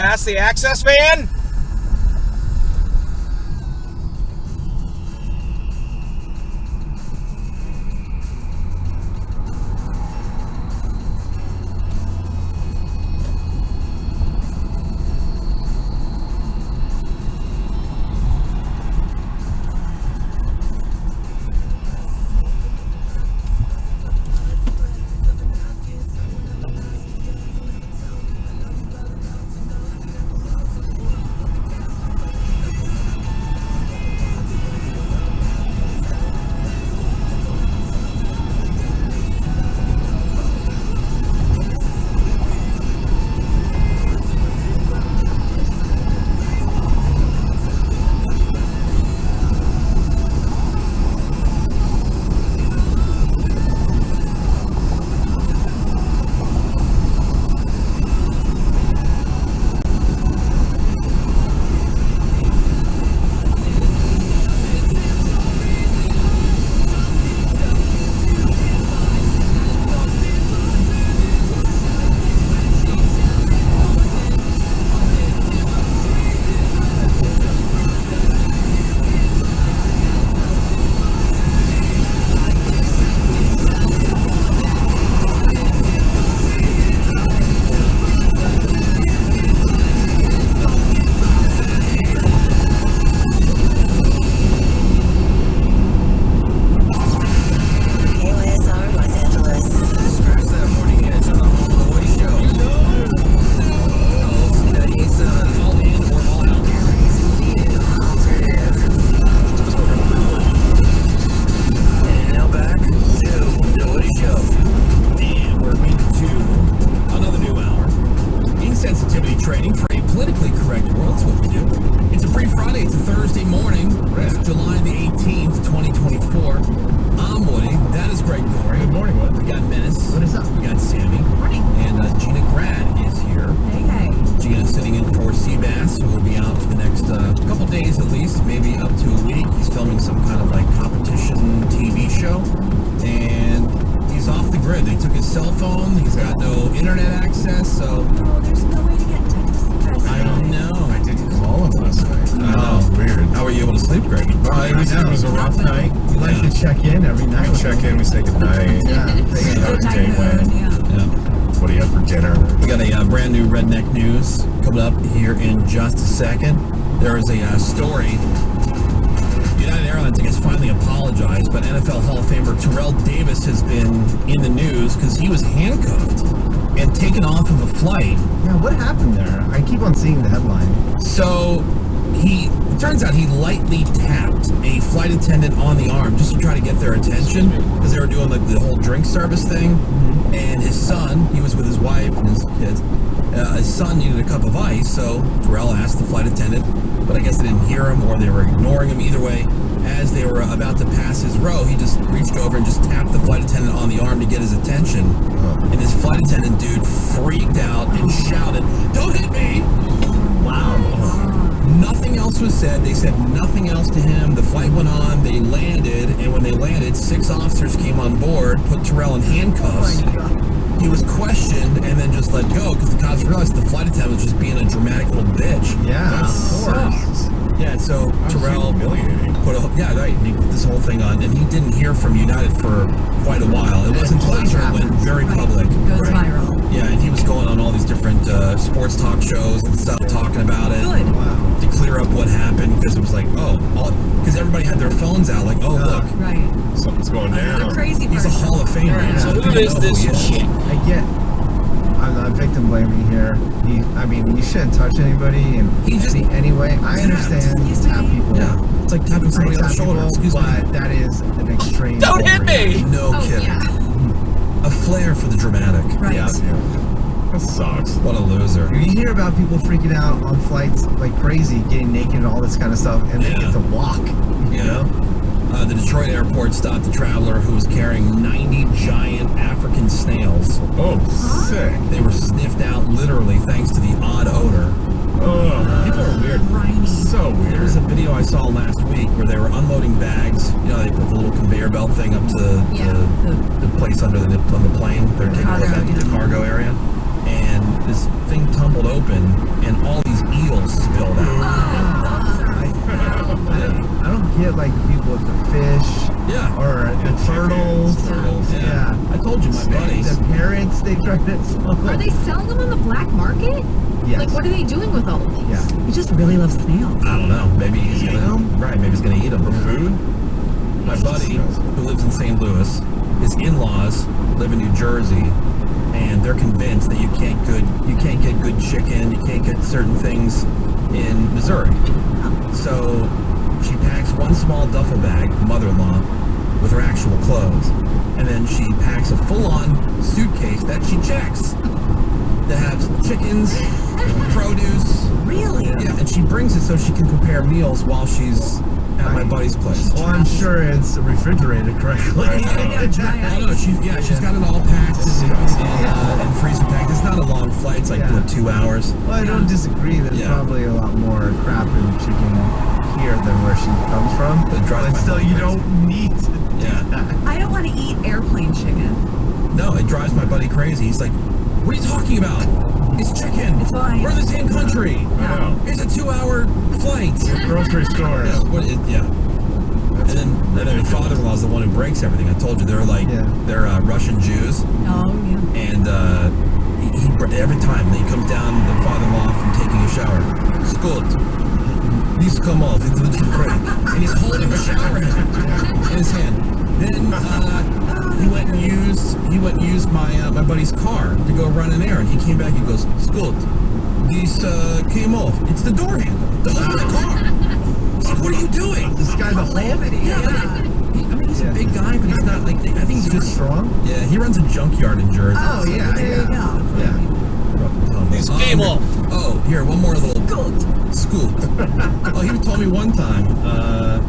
Pass the access van? Second, there is a story. United Airlines, I guess, finally apologized, but NFL Hall of Famer Terrell Davis has been in the news because he was handcuffed and taken off of a flight. Yeah, what happened there? I keep on seeing the headline. So it turns out he lightly tapped a flight attendant on the arm just to try to get their attention because they were doing like the whole drink service thing. Mm-hmm. And his son, he was with his wife and his kids. His son needed a cup of ice, so Terrell asked the flight attendant, but I guess they didn't hear him or they were ignoring him. Either way, as they were about to pass his row, he just reached over and just tapped the flight attendant on the arm to get his attention. And this flight attendant dude freaked out and shouted, "Don't hit me!" Wow. Nothing else was said. They said nothing else to him. The flight went on. They landed, and when they landed, 6 officers came on board, put Terrell in handcuffs. He was questioned and then just let go because the cops realized the flight attendant was just being a dramatic little bitch. Yeah, of course. Yeah, and so Terrell put this whole thing on, and he didn't hear from United for quite a while. It wasn't until it went very public. It goes viral. Yeah, and he was going on all these different sports talk shows and stuff, talking about it. Good. To clear up what happened, because it was like, because everybody had their phones out, like, look, right, something's going down. The crazy He's a Hall of Famer. Yeah. So who is this shit? I'm not victim blaming here. You shouldn't touch anybody anyway. I understand tap people. Yeah, it's like tapping somebody on the shoulder. But that is an extreme. Don't hit me! No kidding. Yeah. A flair for the dramatic. Right. Yeah. That sucks. What a loser. You hear about people freaking out on flights like crazy, getting naked and all this kind of stuff, and they get to walk. You know? The Detroit airport stopped a traveler who was carrying 90 giant African snails. Oh, sick. They were sniffed out literally thanks to the odd odor. People are weird. Grimy. So weird. There was a video I saw last week where they were unloading bags. You know, they put the little conveyor belt thing up to the place on the plane. They're taking a look at the cargo area. and this thing tumbled open, and all these eels spilled out. I don't get like the people with the fish. Yeah. Or the turtles. Yeah. I told you, my buddies. The parents, they try to sell. Are they selling them on the black market? Yes. Like, what are they doing with all of these? Yeah. He just really loves snails. I don't know. Maybe he's gonna. Right. Maybe he's gonna eat them for food. My buddy, who lives in St. Louis, his in-laws live in New Jersey, and they're convinced that you can't get good chicken, you can't get certain things in Missouri. So she packs one small duffel bag, mother-in-law, with her actual clothes, and then she packs a full-on suitcase that she checks that has chickens, produce. Really? Yeah, and she brings it so she can prepare meals while she's at my buddy's place. Well, I'm sure it's refrigerated correctly. Oh, no, she's got it all packed and freezer packed. It's not a long flight. It's like 2 hours. Well, I don't disagree. There's probably a lot more crap in chicken here than where she comes from. But still, you don't need to do that. I don't want to eat airplane chicken. No, it drives my buddy crazy. He's like, what are you talking about? It's chicken. It's fine. We're in the same country. I know. It's a 2-hour flight. Grocery store. And then the father-in-law's the one who breaks everything. I told you they're like they're Russian Jews. Oh, yeah. And he every time he comes down, the father-in-law from taking a shower, Scott, these come off into the crate, and he's holding the shower head in his hand. Then he went and used my buddy's car to go run an errand. He came back. He goes, Scott, these came off. It's the door handle. The whole car. He's like, what are you doing? This guy, the Hulk? He's a big guy, but he's not like. I think he's just strong. Yeah, he runs a junkyard in Jersey. Oh yeah, There you go. These came off. Oh, here, one more little scoop. Oh, he told me one time,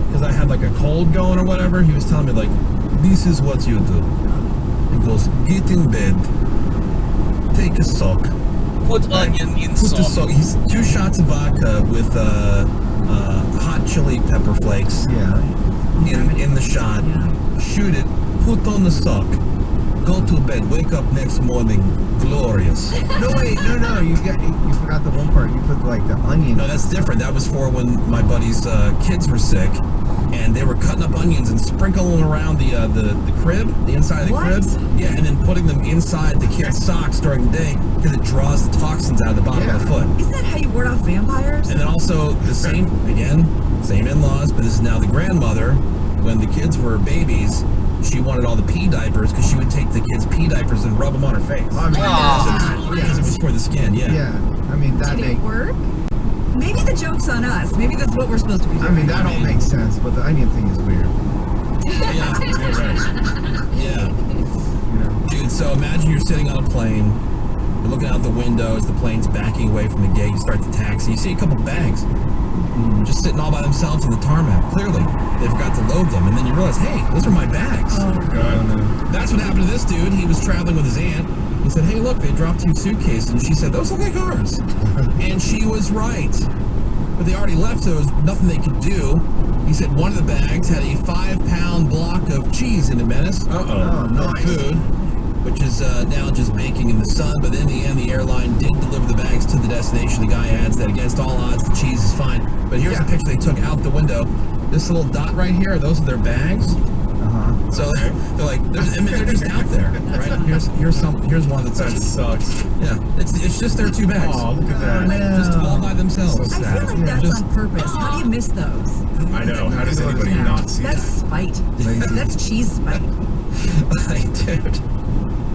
because I had like a cold going or whatever, he was telling me like, this is what you do. He goes, get in bed, take a sock. Put onion in Put the sauce. sock. He's 2 shots of vodka with hot chili pepper flakes in the shot. Shoot it, put on the sock. Go to bed, wake up next morning, glorious. No, wait, no. You forgot the one part. You put like the onion. No, that's different. That was for when my buddy's kids were sick, and they were cutting up onions and sprinkling them around the crib, the inside of the crib. Yeah, and then putting them inside the kids' socks during the day because it draws the toxins out of the bottom of the foot. Isn't that how you ward off vampires? And then also the same in-laws, but this is now the grandmother. When the kids were babies, she wanted all the pee diapers because she would take the kids' pee diapers and rub them on her face. I mean, Because it was for the skin, yeah. I mean, that Did it work? Maybe the joke's on us. Maybe that's what we're supposed to be doing. I mean, that all makes sense, but the onion thing is weird. Yeah. Dude, so imagine you're sitting on a plane, you're looking out the window as the plane's backing away from the gate, you start the taxi, you see a couple bags just sitting all by themselves on the tarmac. Clearly, they forgot to load them, and then you realize, hey, those are my bags. That's what happened to this dude. He was traveling with his aunt. He said, hey, look, they dropped 2 suitcases, and she said, those look like ours. And she was right. But they already left, so there was nothing they could do. He said one of the bags had a 5-pound block of cheese in it, Menace. Oh, nice. Food, which is now just baking in the sun. But in the end, the airline did deliver the bags to the destination. The guy adds that against all odds, the cheese is fine. But here's a picture they took out the window. This little dot right here, those are their bags. So they're like, they're just out there, right? Here's one that's That sucks. yeah. It's just their 2 bags. Oh, look at that. Just all by themselves. So I feel like that's on purpose. How do you miss those? I know. How does anybody not see That's that? spite. That's cheese spite. Dude.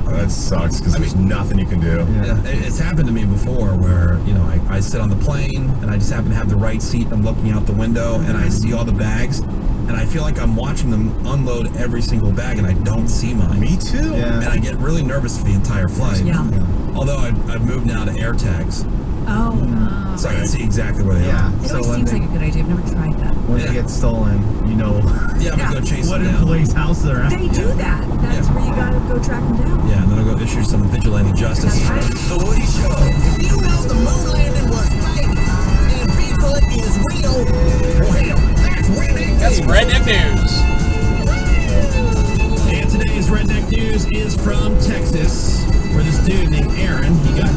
Oh, that sucks because there's nothing you can do. Yeah, it's happened to me before where, I sit on the plane and I just happen to have the right seat. I'm looking out the window and I see all the bags and I feel like I'm watching them unload every single bag and I don't see mine. Me too. Yeah. And I get really nervous for the entire flight. Yeah. Although I've moved now to air tags, Oh. so I can see exactly where they are. It So always when seems like a good idea. I've never tried that. when they get stolen, Yeah, I'm gonna go chase what them down. employee's house they're at. They do that. That's where you gotta go track them down. Yeah, and then I'll go issue some vigilante justice. That's right. The Woody Show. If you know the moon landing was fake and Bigfoot is real, well, hell, that's redneck. That's redneck news. And today's redneck news is from Texas, where this dude named Aaron, he got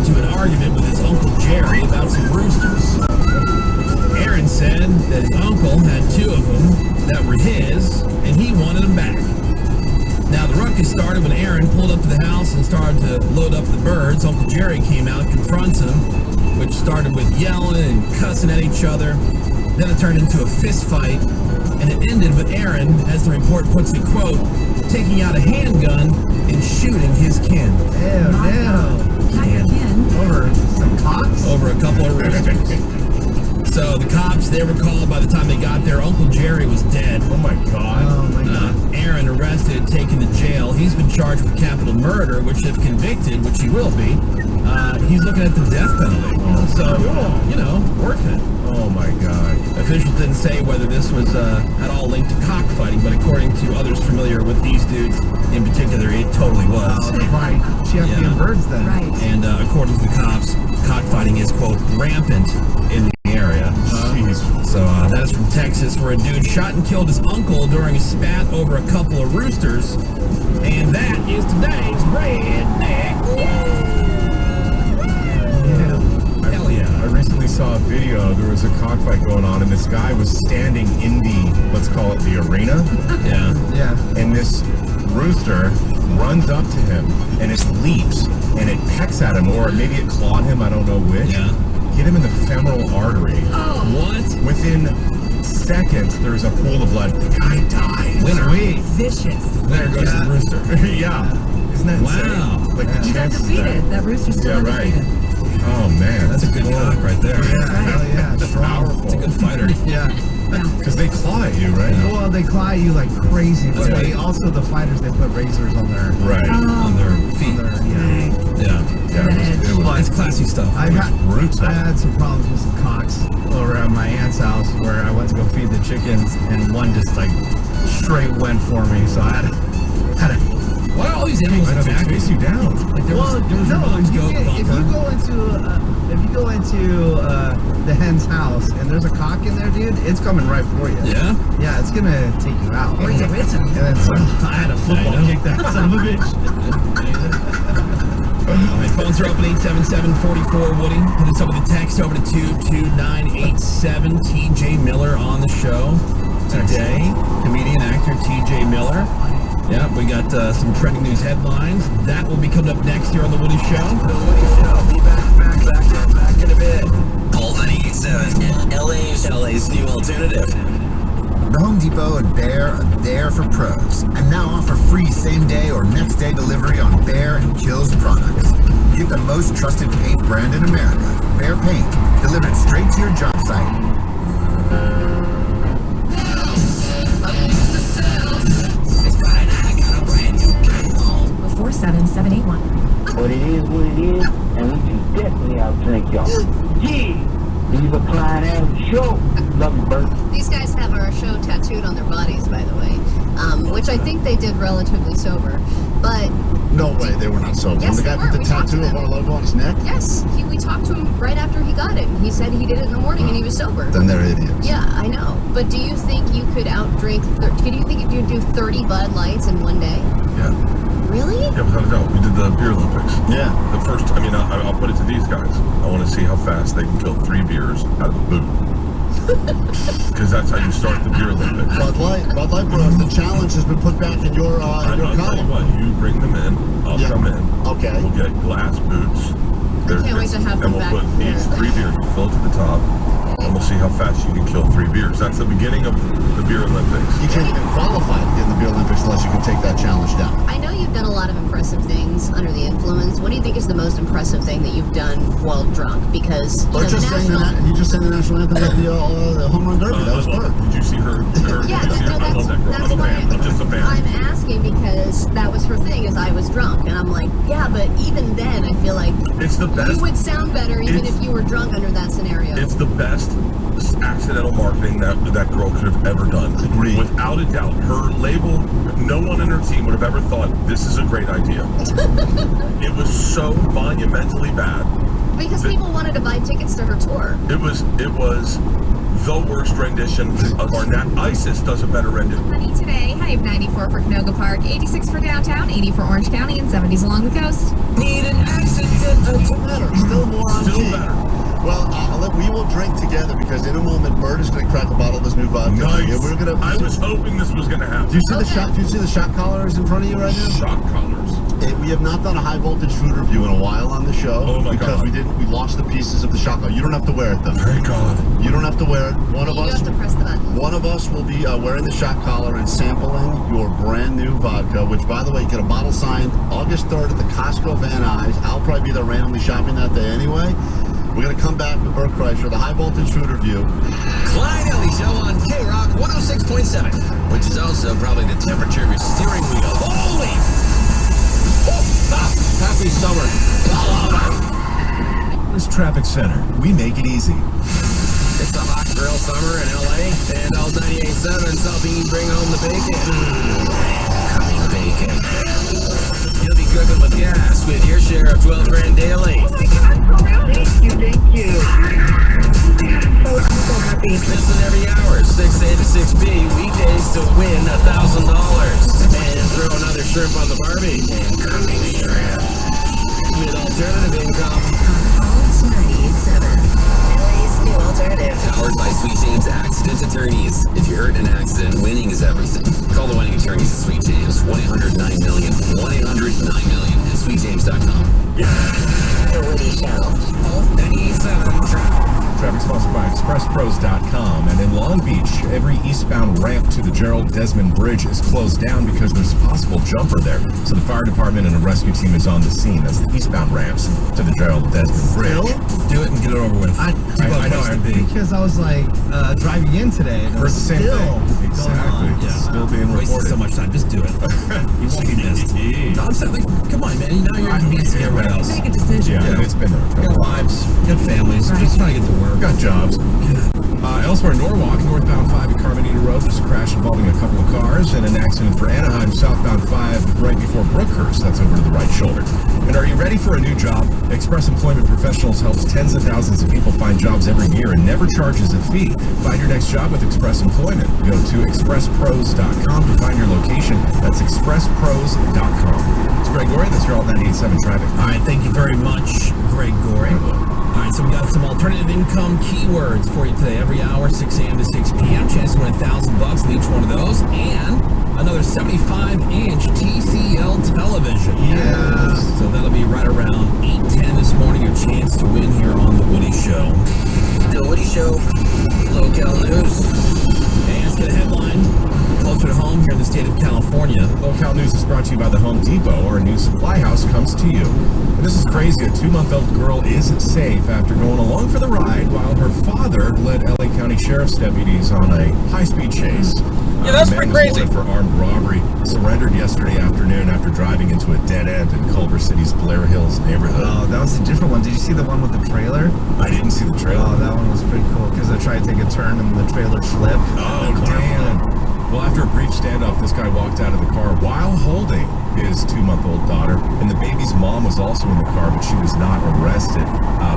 were his, and he wanted them back. Now, the ruckus started when Aaron pulled up to the house and started to load up the birds. Uncle Jerry came out and confronts him, which started with yelling and cussing at each other. Then it turned into a fist fight, and it ended with Aaron, as the report puts it, quote, taking out a handgun and shooting his kin. Ew, Not your kin. Over some cocks? Over a couple of roosters. So the cops, they were called. By the time they got there, Uncle Jerry was dead. Oh my God. Oh my God. Aaron arrested, taken to jail. He's been charged with capital murder, which if convicted, which he will be, he's looking at the death penalty. So, you know, worth it. Oh my God. Officials didn't say whether this was at all linked to cockfighting, but according to others familiar with these dudes in particular, it totally was. Oh, right. Champion birds then. Right. And according to the cops, cockfighting is, quote, rampant in the area. Jeez. So that is from Texas, where a dude shot and killed his uncle during a spat over a couple of roosters. And that is today's Redneck News. Hell yeah. I recently saw a video. There was a cockfight going on, and this guy was standing in the, let's call it the arena. Yeah. Yeah. And this rooster runs up to him, and it leaps, and it pecks at him, or maybe it clawed him, I don't know which. Yeah. Hit him in the femoral artery. Oh. What? Within seconds, there's a pool of blood. The guy died. Winner. Vicious. There goes the rooster. Yeah. Isn't that Wow. insane? Like the He's chances undefeated. there. That rooster's still Yeah, right. undefeated. Oh, man. That's a good cock right there. Yeah, hell yeah. That's Strong. powerful. That's a good fighter. Yeah. Because they claw at you, right? Well, they claw you like crazy, but That's they right. also, the fighters, they put razors on their, Right. On their feet. yeah. Yeah. Yeah, it was It's classy stuff. I brutal. had some problems with some cocks over at my aunt's house where I went to go feed the chickens and one just like straight went for me, so I had to Why are all these animals I know, they attacking? chase you down. Like there was a mom's goat if you bumper. go into the hen's house and there's a cock in there, dude, it's coming right for you. Yeah? Yeah, it's gonna take you out. Or you with him. And then so I had a football I know. kick that son of a bitch. All right, phones are open 877-44-WOODY. Hit us up with a text over to 22987. TJ Miller on the show today. Comedian, actor TJ Miller. Yeah, we got some trending news headlines. That will be coming up next here on The Woody Show. The Woody Show. Be back in a bit. Call 987 LA's new alternative. The Home Depot and Bear are there for pros and now offer free same-day or next-day delivery on Bear and Kills products. Get the most trusted paint brand in America, Bear Paint, delivered straight to your job site. 47781. But it is what it is, and we can definitely outdrink y'all. Yeah! Leave a client out of the show. Love you, Bert. These guys have our show tattooed on their bodies, by the way, which I think they did relatively sober. But No way, they were not sober. Yes, the guy they put were. the We talked to tattoo of them. our logo on his neck? yes, we talked to him right after he got it. He said he did it in the morning and he was sober. Then they're idiots. Yeah, I know. But do you think you could outdrink? Do you think you could do 30 Bud Lights in one day? Yeah. Really? Yeah, without a doubt. We did the beer Olympics. Yeah. The first, I'll put it to these guys. I want to see how fast they can kill 3 beers out of a boot. Because that's how you start the beer Olympics. Bud Light Bros, the challenge has been put back in your I'll tell you column. what, you bring them in, I'll Yeah. come in. Okay. We'll get glass boots. can't wait to have them and we'll back put here. each 3 beers, we'll fill it to the top, and we'll see how fast you can kill 3 beers. That's the beginning of the beer Olympics. You can't even qualify to get in the beer Olympics unless you can take that challenge down. I know you've done a lot of impressive things under the influence. What do you think is the most impressive thing that you've done while drunk? Because Or the just saying national... he just sang the national anthem at the home run derby. That was I love Bert. it. Did you see her? Yeah, did you see her? I love that girl. I'm a why fan. I'm just a fan. I'm asking because that was her thing, is I was drunk. And I'm like, yeah, but even then, I feel like It's the best. you would sound better even It's- if you were drunk under that scenario. It's the best accidental marketing that girl could have ever done. Agreed. Without a doubt. Her label, no one in her team would have ever thought this is a great idea. It was so monumentally bad. Because people wanted to buy tickets to her tour. It was the worst rendition of our ISIS does a better rendition. Sunny today, high of 94 for Canoga Park, 86 for downtown, 80 for Orange County, and 70s along the coast. Need an accident. Still better. Still more on Still key. better. Well, we will drink together because in a moment, Bird is going to crack a bottle of this new vodka. Nice. Yeah, we're gonna. I was hoping this was going to happen. Do you see the shot? Do you see the shot collars in front of you right now? Shot collars. We have not done a high voltage food review in a while on the show. Oh my because God. we lost the pieces of the shot collar. You don't have to wear it though. Thank God. You don't have to wear it. You have to press the button. One of us will be wearing the shot collar and sampling your brand new vodka, which, by the way, you get a bottle signed August 3rd at the Costco Van Nuys. I'll probably be there randomly shopping that day anyway. We're going to come back with Bert Kreischer, the high voltage food review. Clyde Ellie Show on K-Rock 106.7, which is also probably the temperature of your steering wheel. Holy! Happy summer. This traffic center, we make it easy. It's a hot grill summer in LA, and all 98.7's helping you bring home the bacon. Coming bacon. You'll be cooking with gas with your share of 12 grand daily. Oh my God, thank you. So happy. Listen every hour, 6A to 6B, weekdays to win $1,000. And throw another shrimp on the Barbie. Incoming shrimp. With alternative income. Pulse 98.7. LA's new alternative. Powered by Sweet James Accident Attorneys. If you're hurt in an accident, winning is everything. Call the winning attorneys at Sweet James. 1-800-9-MILLION. 1-800-9-MILLION at sweetjames.com. The Woody Show. Oh, 97 Traffic sponsored by ExpressPros.com. And in Long Beach, every eastbound ramp to the Gerald Desmond Bridge is closed down because there's a possible jumper there. So the fire department and a rescue team is on the scene. That's the eastbound ramps to the Gerald Desmond Bridge. Do it and get it over with. I know, because I was like driving in today. And it For was the same still thing. Exactly. going on. It's still being Wasted reported. so much time. Just do it. You won't be missed. I'm saying, like, come on, man. Now you're convincing everybody else. Make a decision. Yeah, and it's been there. Got lives, got families, just trying to get to work. Got jobs. Elsewhere in Norwalk, northbound 5 at Carmenita Road, there's a crash involving a couple of cars and an accident for Anaheim, southbound 5 right before Brookhurst. That's over to the right shoulder. And are you ready for a new job? Express Employment Professionals helps tens of thousands of people find jobs every year and never charges a fee. Find your next job with Express Employment. Go to expresspros.com to find your location. That's expresspros.com. It's Greg Gorey. That's your Alt 98.7 traffic. All right, thank you very much, Greg Gorey. All right, so we got some alternative income keywords for you today. Every hour, 6 a.m. to 6 p.m. Chance to win $1,000 in each one of those. And another 75-inch TCL television. Yeah. So that'll be right around 8:10 this morning. Your chance to win here on The Woody Show. The Woody Show, SoCal News. And let's get a headline. Closer to home here in the state of California. Local News is brought to you by the Home Depot, where a new supply house comes to you. And this is crazy. A 2-month-old girl is safe after going along for the ride while her father led LA County Sheriff's deputies on a high-speed chase. Yeah, that's The man pretty was crazy. wanted for armed robbery. Surrendered yesterday afternoon after driving into a dead end in Culver City's Blair Hills neighborhood. Oh, that was a different one. Did you see the one with the trailer? I didn't see the trailer. Oh, that one was pretty cool because I tried to take a turn and the trailer flipped. Oh, damn. Well, after a brief standoff, this guy walked out of the car while holding his 2-month-old daughter, and the baby's mom was also in the car, but she was not arrested.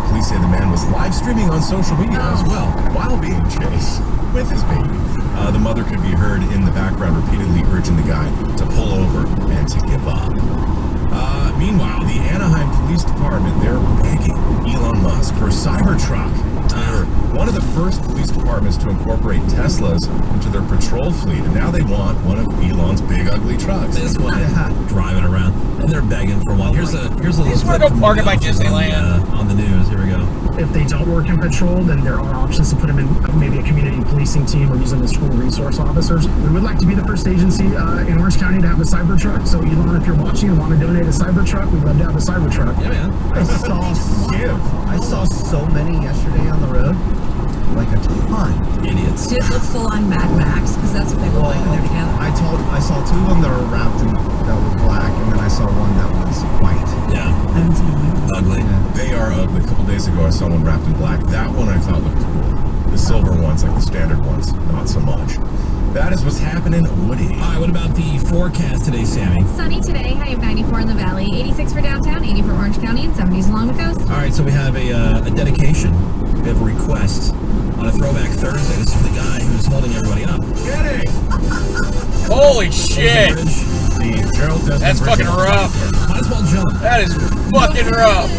Police say the man was live streaming on social media as well while being chased with his baby. The mother could be heard in the background repeatedly urging the guy to pull over and to give up. Meanwhile, the Anaheim Police Department, they're begging Elon Musk for a Cybertruck. They're one of the first police departments to incorporate Teslas into their patrol fleet, and now they want one of Elon's big ugly trucks. This one driving around, and they're begging for one. Here's a little just wanna clip go from park the at my officers Disneyland. on the news. Here we go. If they don't work in patrol, then there are options to put them in maybe a community policing team or use them as school resource officers. We would like to be the first agency in Orange County to have a Cybertruck. So Elon, if you're watching and want to donate a Cybertruck, we'd love to have a Cybertruck. Yeah, man. I saw so many yesterday on the road. Like a ton. Idiots. Did it look full on Mad Max? Because that's what they look like when they're together. I saw 2 of them that were wrapped in that were black, and then I saw one that was white. Yeah. I haven't seen them. Ugly. They are ugly. A couple days ago, I saw one wrapped in black. That one I thought looked cool. The silver ones, like the standard ones, not so much. That is what's happening, Woody. All right, what about the forecast today, Sammy? Sunny today, high of 94 in the valley, 86 for downtown, 80 for Orange County, and 70s along the coast. All right, so we have a dedication. We have a request on a Throwback Thursday. This is for the guy who's holding everybody up. Get it! Holy shit! The Gerald Desmond That's Bridge. fucking rough. Might as well jump. That is fucking rough.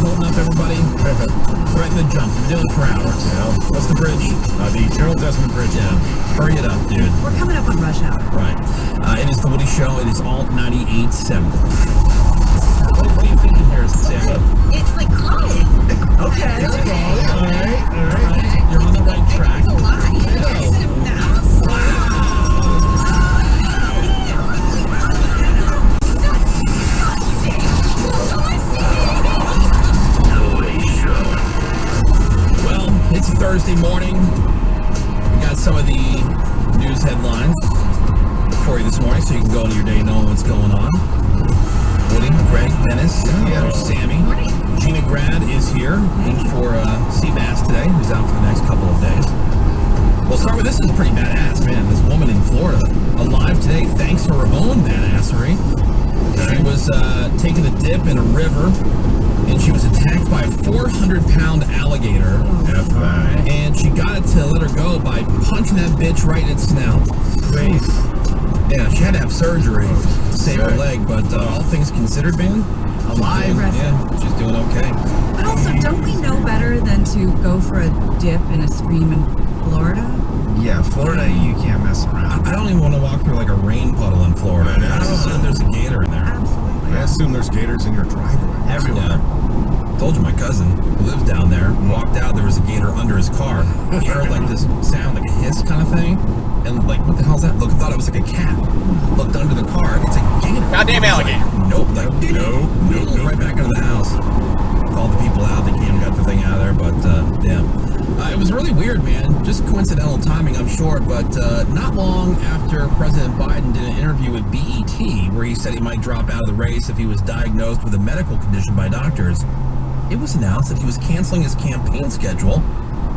holding up, everybody? Right in the jump. We've been doing it for hours. Yeah. What's the bridge? The Gerald Desmond Bridge. Yeah. Hurry it up, dude. We're coming up on rush hour. Right. It is the Woody Show. It is Alt 98.7. What are you thinking here, Sammy? It's like calling. Okay. It's a call. All right. You're on the right track. It's a lie. It's Thursday morning. We got some of the news headlines for you this morning, so you can go into your day knowing what's going on. Woody, Greg, Dennis, there's Sammy. Gina Grad is here in for Seabass today, who's out for the next couple of days. We'll start with this. Is pretty badass, man. This woman in Florida, alive today thanks to her own badassery. She was taking a dip in a river, and she was attacked by a 400-pound alligator. And she got it to let her go by punching that bitch right in its snout. Great. Yeah, she had to have surgery to save her leg, but all things considered, man, Alive. she's doing okay. But also, don't we know better than to go for a dip in a stream in Florida? Yeah, Florida, you can't mess around. I don't even want to walk through like a rain puddle in Florida. I just assume there's a gator in there. Absolutely. I assume there's gators in your driveway. Everywhere. Yeah. Told you my cousin who lives down there walked out, there was a gator under his car. He heard like this sound, like a hiss kind of thing. And like, what the hell's that? Look, thought it was like a cat. Looked under the car, it's a gator. Goddamn alligator. Like, nope. Right back into the house. Called the people out, they came and got the thing out of there, but damn. It was really weird, man. Just coincidental timing, I'm sure, but not long after President Biden did an interview with BET, where he said he might drop out of the race if he was diagnosed with a medical condition by doctors, it was announced that he was canceling his campaign schedule,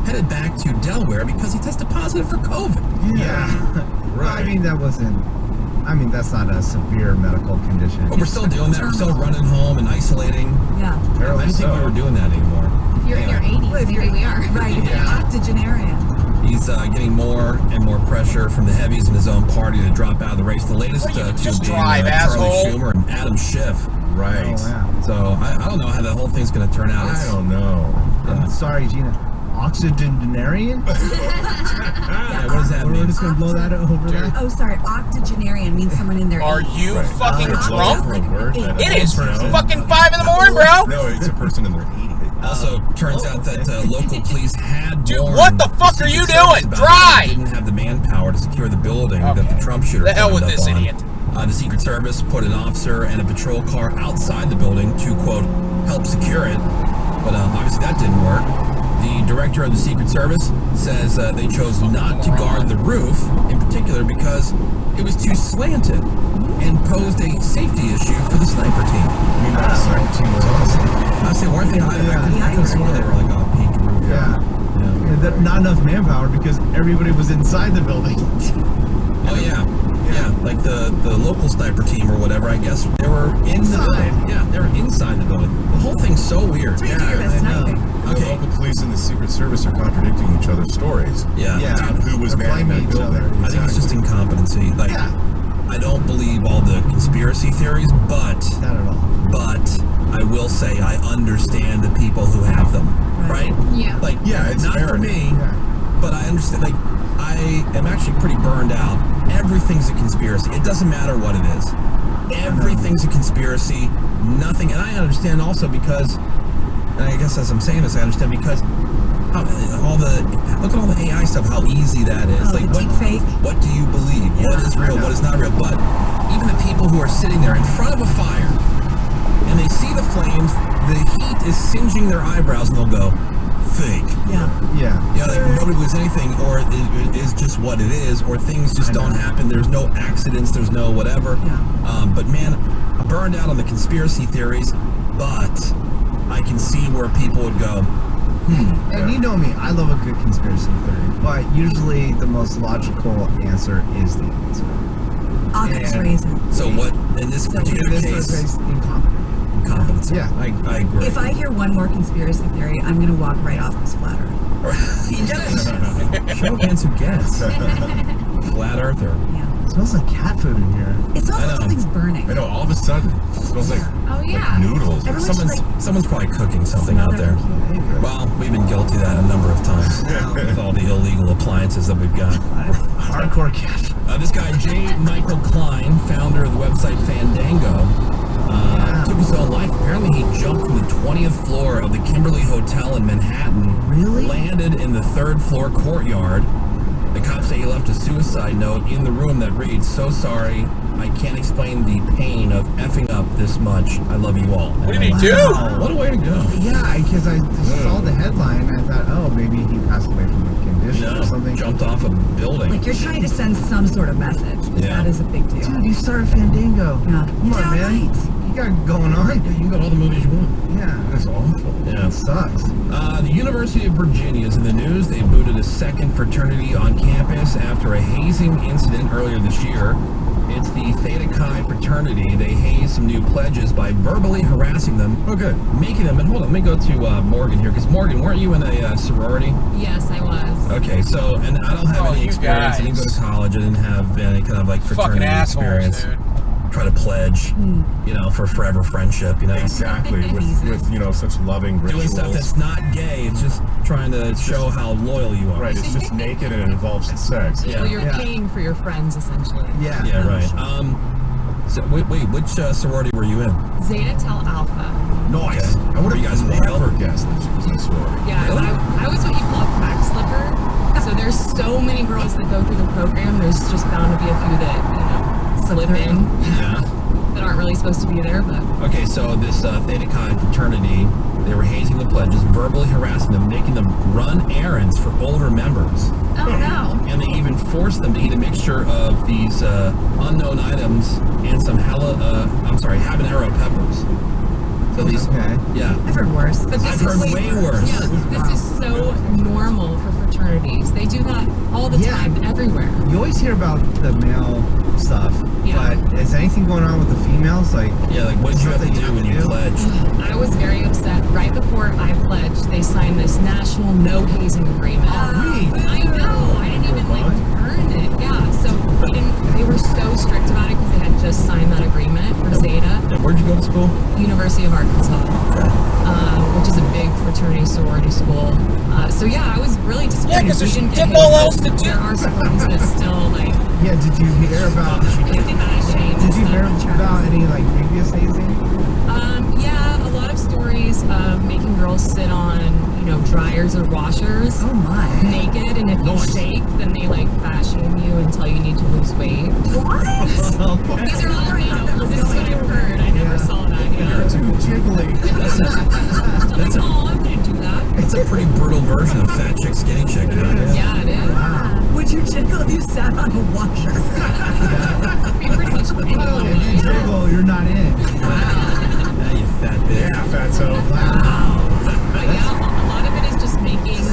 headed back to Delaware because he tested positive for COVID. Yeah. Right. I mean, that's not a severe medical condition. But we're still doing that. We're still running home and isolating. Yeah. I didn't think we were doing that anymore. You're in your 80s, maybe we are. Right, if you're an octogenarian. He's getting more and more pressure from the heavies in his own party to drop out of the race. The latest two being Charlie Schumer and Adam Schiff. Right. Oh, yeah. So I don't know how that whole thing's going to turn out. I don't know. I'm sorry, Gina. Octogenarian? Yeah, what does that mean? We're just going to blow that over there. Oh, sorry, octogenarian means someone in their Are you fucking drunk? It It is fucking 5 in the morning, bro. No, it's a person in their 80s. Also, turns out that local police had Dude, warned what the fuck are you doing? about Drive! They didn't have the manpower to secure the building that the Trump shooter The hell climbed with up this on. idiot. The Secret Service put an officer and a patrol car outside the building to, quote, help secure it. But obviously that didn't work. The director of the Secret Service says they chose not to guard the roof, in particular because it was too slanted and posed a safety issue for the sniper team. I mean, that sniper team was awesome. I say, weren't they? I could have sworn they were like on a peaked roof. Yeah. Not enough manpower because everybody was inside the building. Oh, yeah. Yeah, like the local sniper team or whatever, I guess, they were in the building. Yeah, they were inside the building. The whole thing's so weird. That's what you do, sniping. The local police and the Secret Service are contradicting each other's stories. Yeah. About who was They're manning that blaming each building. other. I think it's just incompetency. Like, I don't believe all the conspiracy theories, but Not at all. but I will say I understand the people who have them, right? Yeah. Like, Yeah, it's not fair for enough. me, but I understand. Like, I am actually pretty burned out. Everything's a conspiracy. It doesn't matter what it is. Everything's a conspiracy. Nothing, and I understand also because, and I guess as I'm saying this, I understand because look at all the AI stuff, how easy that is. Oh, like, the deep fake. what do you believe? What is real? What is not real? But even the people who are sitting there in front of a fire and they see the flames, the heat is singeing their eyebrows, and they'll go, fake. Yeah. Yeah, like nobody believes anything, or it is just what it is, or things just don't happen. There's no accidents. There's no whatever. But man, I'm burned out on the conspiracy theories, but I can see where people would go, And you know me, I love a good conspiracy theory, but usually the most logical answer is the answer. Ox raisin. So what, in this particular This case, was based incompetency. Yeah. I agree. If I hear one more conspiracy theory, I'm going to walk right off this flat earth. Show hands who guess. Flat earther. Yeah. It smells like cat food in here. It smells I like know. something's burning. I know, all of a sudden. smells like Oh, yeah. noodles. Someone's probably cooking something out there. Well, we've been guilty of that a number of times with all the illegal appliances that we've got. Hardcore cat. This guy, J. Michael Klein, founder of the website Fandango, took his own life. Apparently, he jumped from the 20th floor of the Kimberly Hotel in Manhattan. Really? Landed in the 3rd floor courtyard. The cops say he left a suicide note in the room that reads, "So sorry, I can't explain the pain of effing up this much. I love you all." What did he do? What a way to go. Yeah, because I saw the headline and I thought, oh, maybe he passed away from a condition or something. Jumped off a building. Like you're trying to send some sort of message. Yeah. That is a big deal. Dude, you started Fandango. Yeah. Come on, man. You got it going on. You can go to all the movies you want. Yeah. That's awful. Yeah. It sucks. The University of Virginia is in the news. They booted a second fraternity on campus after a hazing incident earlier this year. It's the Theta Chi fraternity. They hazed some new pledges by verbally harassing them. Oh, good. Making them, and hold on, let me go to Morgan here, because Morgan, weren't you in a sorority? Yes, I was. Okay, so, and I don't have any you experience. I didn't go guys. to college. I didn't have any kind of like Fucking fraternity assholes, experience. dude. Try to pledge, for forever friendship, Exactly, with such loving rituals. Doing stuff that's not gay. It's just trying to show how loyal you are. Right, it's just naked and it involves sex. Yeah. So you're paying for your friends, essentially. Yeah. Yeah, right. So wait, which sorority were you in? Zeta Tau Alpha. Nice. I would Were you guys never guessed that she was in a sorority. Yeah, Really? I was what you call a crack slipper. So there's so many girls that go through the program. There's just bound to be a few that, slip in. Yeah. That aren't really supposed to be there, but Okay, so this Theta Chi fraternity, they were hazing the pledges, verbally harassing them, making them run errands for older members. Oh, no. And they even forced them to eat a mixture of these unknown items and some habanero peppers. So these, yeah. I've heard worse. But I've heard way worse. Yeah, this is so normal for fraternities. They do that all the time, everywhere. You always hear about the male stuff, Yeah. but is anything going on with the females? Like, what did you have to do when you pledged? I was very upset. Right before I pledged, they signed this national no hazing agreement. I know. I didn't even earn it. Yeah. So they were so strict about it because they had just signed that agreement for Zeta. And where'd you go to school? University of Arkansas, which is a big fraternity sorority school. So yeah, I was really disappointed. Yeah, because there's We didn't fuck get all hazed. else to do. There are sororities that still like. yeah, did you hear about? Did you hear about any like previous hazing? Yeah, a lot of stories of making girls sit on, dryers or washers. Oh my. Naked, and if you shake, then they fat shame you and tell you need to lose weight. What? These are all, this is what I've heard. I never saw that. You're too jiggly. I wouldn't do that. It's a pretty brutal version of fat chick, skinny chick. Yeah, it is. Would you jiggle if you sat on a washer? Pretty much anyone. If you jiggle, you're not in. Yeah, you fat bitch. Yeah, fatso. But yeah, a lot of it is just making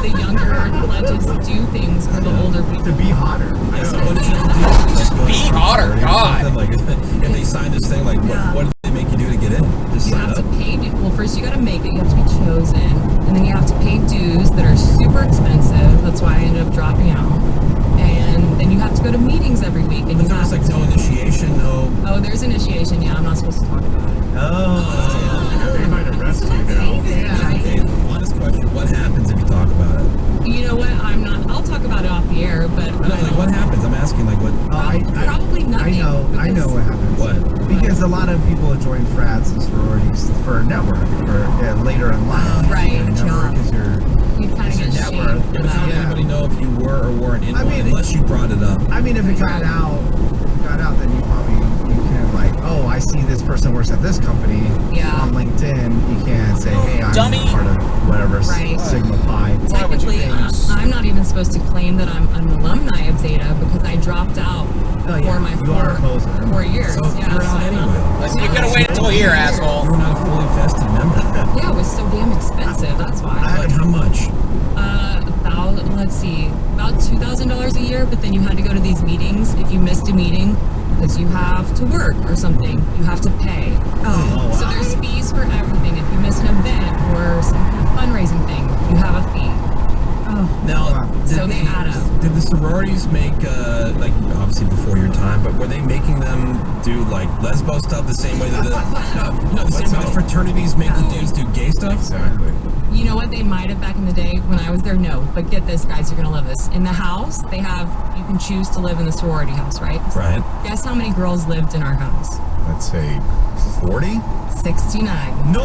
the younger pledges do things for the older people. To be hotter. So what did you have to do? Just be hotter, God. Like, if they sign this thing, what did they make you do to get in? Just You sign have up? to pay, well, first you gotta make it, you have to be chosen, and then you have to pay dues that are super expensive. That's why I ended up dropping out. And then you have to go to meetings every week. And But you have there's no initiation, no. Oh, there's initiation, yeah, I'm not supposed to talk about it. They might arrest you now. Okay, honest question. What happens if you talk about it? You know what, I'll talk about it off the air, but No, what happens? I'm asking, what? probably nothing. I know what happens. What? Because a lot of people join frats and sororities for a network or later in life. Right. Because You kind of get net shamed worth. for But how did that. anybody know if you were or weren't in I one mean, unless you brought it up? I mean, if it got out, then you can oh, I see this person works at this company on LinkedIn. You can't say, hey, I'm Dummy. part of whatever Right. Sigma Pi. Technically, I'm not even supposed to claim that I'm an alumni of Zeta because I dropped out for my You are a poser. 4 years. So yeah, you're out anyway. Listen, you could have waited till here, asshole. You're not a fully vested member. Yeah, it was so damn expensive. That's why. Like how much? About $2,000 a year. But then you had to go to these meetings. If you missed a meeting, because you have to work or something, you have to pay. Oh, So there's fees for everything. If you miss an event or some kind of fundraising thing, you have a fee. Now, So they add up. Did the sororities make, obviously before your time, but were they making them do like lesbo stuff the same way that the same way that fraternities make the dudes do gay stuff? Exactly. You know what they might have back in the day when I was there? No, but get this, guys, you're gonna love this. In the house, you can choose to live in the sorority house, right? Right. Guess how many girls lived in our house? Let's say 40? 69. No!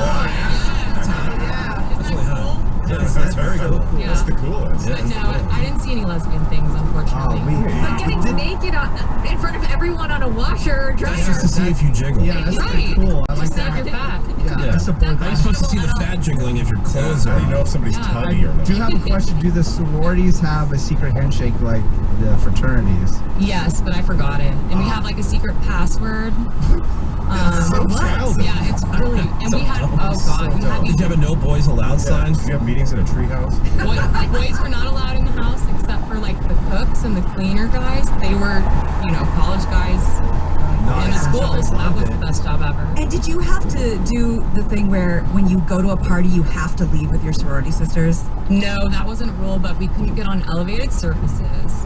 Isn't that cool? Yes, that's very cool. Yeah. That's the coolest. But no, I didn't see any lesbian things, unfortunately. But getting naked in front of everyone on a washer or dryer. That's just to see if you jiggle. Yeah, that's Right. pretty cool. I like Just that. if you're fat. Yeah, I support How are you that. supposed to see the fat jiggling if your clothes How are do you know if somebody's Yeah. tubby or I do not? have a question. Do the sororities have a secret handshake like the fraternities? Yes, but I forgot it. And we have like a secret password. So childish. Yeah, it's really. And we had, oh God, we had Did these you have a no boys allowed sign? Did you have meetings in a treehouse? boys were not allowed in the house except for like the cooks and the cleaner guys. They were, college guys in the school, so that was the best job ever. And did you have to do the thing where when you go to a party, you have to leave with your sorority sisters? No, that wasn't a rule, but we couldn't get on elevated surfaces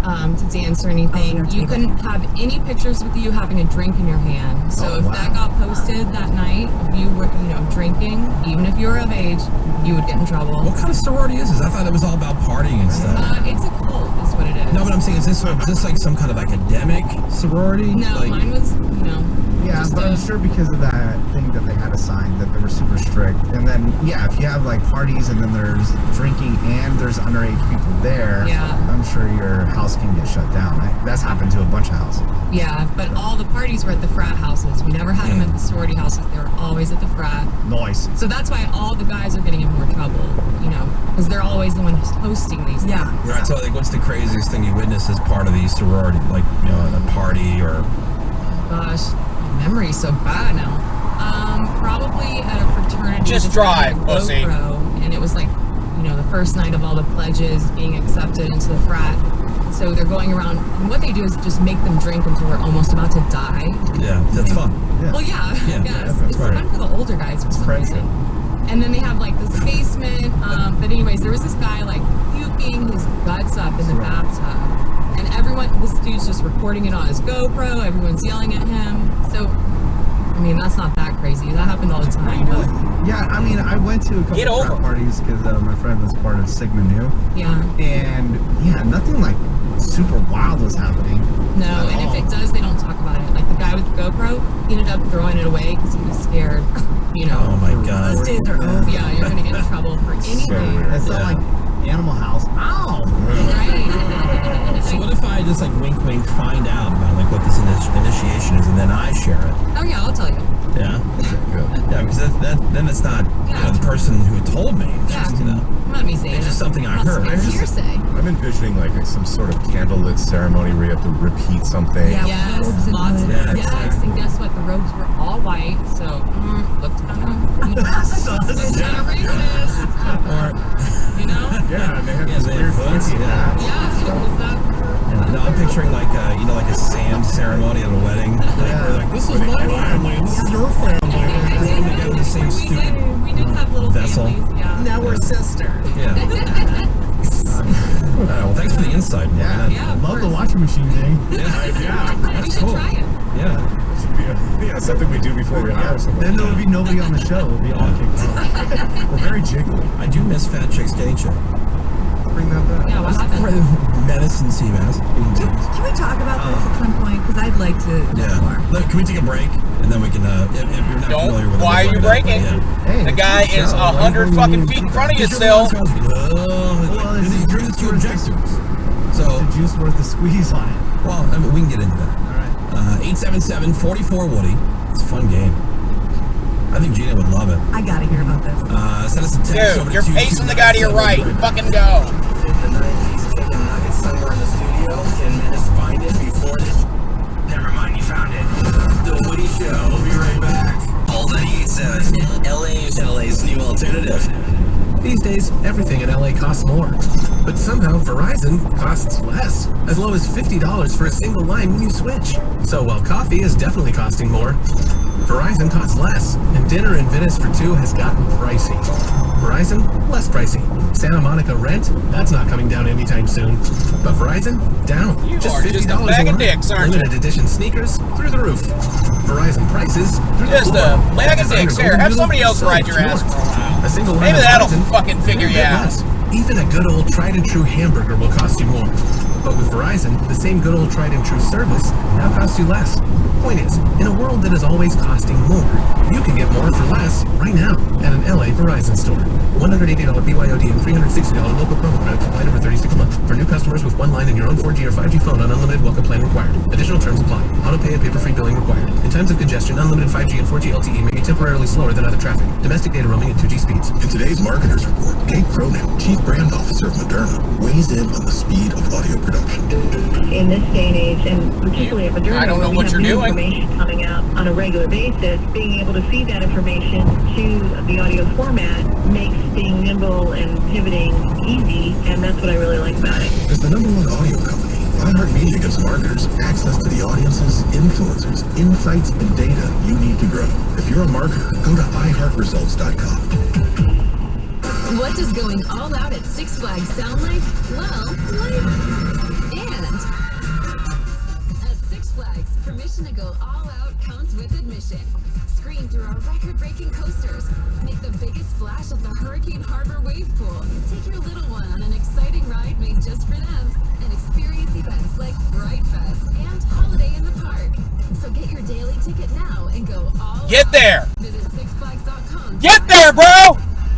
to dance or anything. You couldn't have any pictures with you having a drink in your hand. So if that got posted that night, if you were, drinking, even if you were of age, you would get in trouble. What kind of sorority is this? I thought it was all about partying and stuff. It's a cult, is what it is. No, but I'm saying, is this like some kind of academic sorority? No, like, mine was, Yeah, just but I'm sure because of that thing that they had a sign that they were super strict. And then, yeah, if you have like parties and then there's drinking and there's underage people there, I'm sure your house can get shut down. That's happened to a bunch of houses. Yeah, but all the parties were at the frat houses. We never had them at the sorority houses. They were always at the frat. Nice. So that's why all the guys are getting in more trouble, because they're always the ones hosting these things. Right, so like, what's the craziest thing you witnessed as part of the sorority? Like, at a party or... Gosh, my memory's so bad now. Probably at a fraternity. Just drive, pussy. And it was like, the first night of all the pledges being accepted into the frat. So they're going around, and what they do is just make them drink until they're almost about to die. Yeah, that's fun. Well, yeah, it's fun for the older guys for some reason. And then they have like this basement. But anyways, there was this guy like puking his guts up in the bathtub, and this dude's just recording it on his GoPro. Everyone's yelling at him. So, I mean, that's not that crazy. That happened all the time. But, yeah, I mean, I went to a couple of frat parties because my friend was part of Sigma Nu. Yeah. And yeah, nothing like super wild was happening. No, and if it does, they don't talk about it. Like the guy with the GoPro, he ended up throwing it away because he was scared. Oh my God. Those days are over. Yeah, you're gonna get in trouble for anything. It's not like Animal House. Ow! Right. So what if I just like wink, find out about like what this initiation is, and then I share it? Oh yeah, I'll tell you. Yeah. Yeah, because then it's not the person who told me. It's just, Not me saying it's just something I heard. It's hearsay. I'm envisioning like some sort of candlelit ceremony where you have to repeat something. Yes, lots of yes. And guess what? The robes were all white, so looked kind of racist. Yeah, and they have these weird hoods. No, I'm picturing like like a sand ceremony at a wedding. Like this is my family, this is your family. We're all together the same stupid We did have little vessel. families, yeah. Now we're sisters. Yeah. Well, thanks for the insight. Yeah, love the washing machine thing. That's cool. Try it. Yeah. Something we do before we hire someone. Then there would be nobody on the show. We'll be all kicked out. We're very jiggly. I do miss fat chicks getting checked. Bring that back. Yeah, what happened? Medicine CMAS. Can we talk about this at some point? Because I'd like to know more. Look, can we take a break? And then we can, if you're not familiar with it. Why are you breaking? The guy is 100 fucking feet in front of you still. You're the two objectives. So the juice worth the squeeze on it. Well, I mean, we can get into that. All right. 877-44-WOODY. It's a fun game. I think Gina would love it. I gotta hear about this. Send us a text over Dude, to you're pacing the guy to your right. Fucking go. The 90s, taking nuggets somewhere in the studio. 10 minutes, find it before this. Never mind, you found it. The Woody Show. We'll be right back. All 98.7. LA is LA's new alternative. These days, everything in LA costs more. But somehow Verizon costs less. As low as $50 for a single line when you switch. So while coffee is definitely costing more, Verizon costs less, and dinner in Venice for two has gotten pricey. Verizon, less pricey. Santa Monica rent, that's not coming down anytime soon. But Verizon, down. You just are $50 just a bag of dicks, aren't you? Limited edition sneakers, through the roof. Verizon prices, through Just the floor. a bag of dicks. Here, have somebody else ride your ass for a while. A single Maybe line of that'll Verizon, fucking figure you out. less. Even a good old tried and true hamburger will cost you more. But with Verizon, the same good old tried and true service now costs you less. Point is, in a world that is always costing more, you can get more for less right now at an LA Verizon store. $180 BYOD and $360 local promo credits applied over 36 a month. For new customers with one line in your own 4G or 5G phone on unlimited welcome plan required. Additional terms apply. Auto pay and paper-free billing required. In times of congestion, unlimited 5G and 4G LTE may be temporarily slower than other traffic. Domestic data roaming at 2G speeds. In today's Marketers Report, Kate Cronin, Chief Brand Officer of Moderna, weighs in on the speed of audio production. In this day and age, and particularly at Moderna, I don't know what you're doing. Information coming out on a regular basis, being able to feed that information to the audio format makes being nimble and pivoting easy, and that's what I really like about it. As the #1 audio company, iHeartMedia gives marketers access to the audiences, influencers, insights, and data you need to grow. If you're a marketer, go to iHeartResults.com. What does going all out at Six Flags sound like? Well, like... And at Six Flags, permission to go all out comes with admission. Scream through our record-breaking coasters. Make the biggest splash at the Hurricane Harbor Wave Pool. Take your little one on an exciting ride made just for them. And experience events like Fright Fest and Holiday in the Park. So get your daily ticket now and go all Get out. there! Visit sixflags.com. Get there, bro!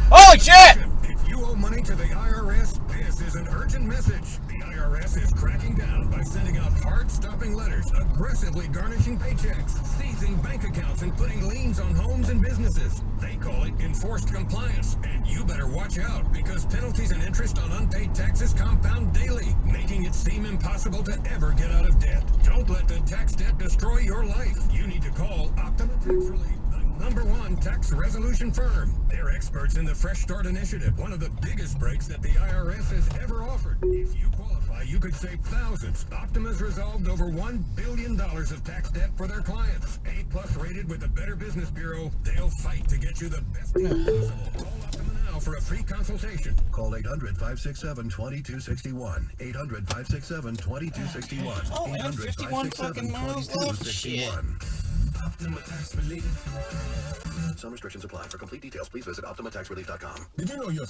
Holy shit! If you owe money to the IRS, this is an urgent message. The IRS is cracking down by sending out hard-stopping letters, aggressively garnishing paychecks, seizing bank accounts, and putting liens on homes and businesses. They call it enforced compliance, and you better watch out because penalties and interest on unpaid taxes compound daily, making it seem impossible to ever get out of debt. Don't let the tax debt destroy your life. You need to call Optima Tax Relief, the #1 tax resolution firm. They're experts in the Fresh Start Initiative, one of the biggest breaks that the IRS has ever offered. If you qualify, you could save thousands. Optima's resolved over $1 billion of tax debt for their clients. A+ rated with the Better Business Bureau, they'll fight to get you the best deal possible. Call Optima now for a free consultation. Call 800-567-2261. 800-567-2261. Oh, I have 51 fucking miles left. Shit. Optima Tax Relief. Some restrictions apply. For complete details, please visit OptimaTaxRelief.com. Did you know your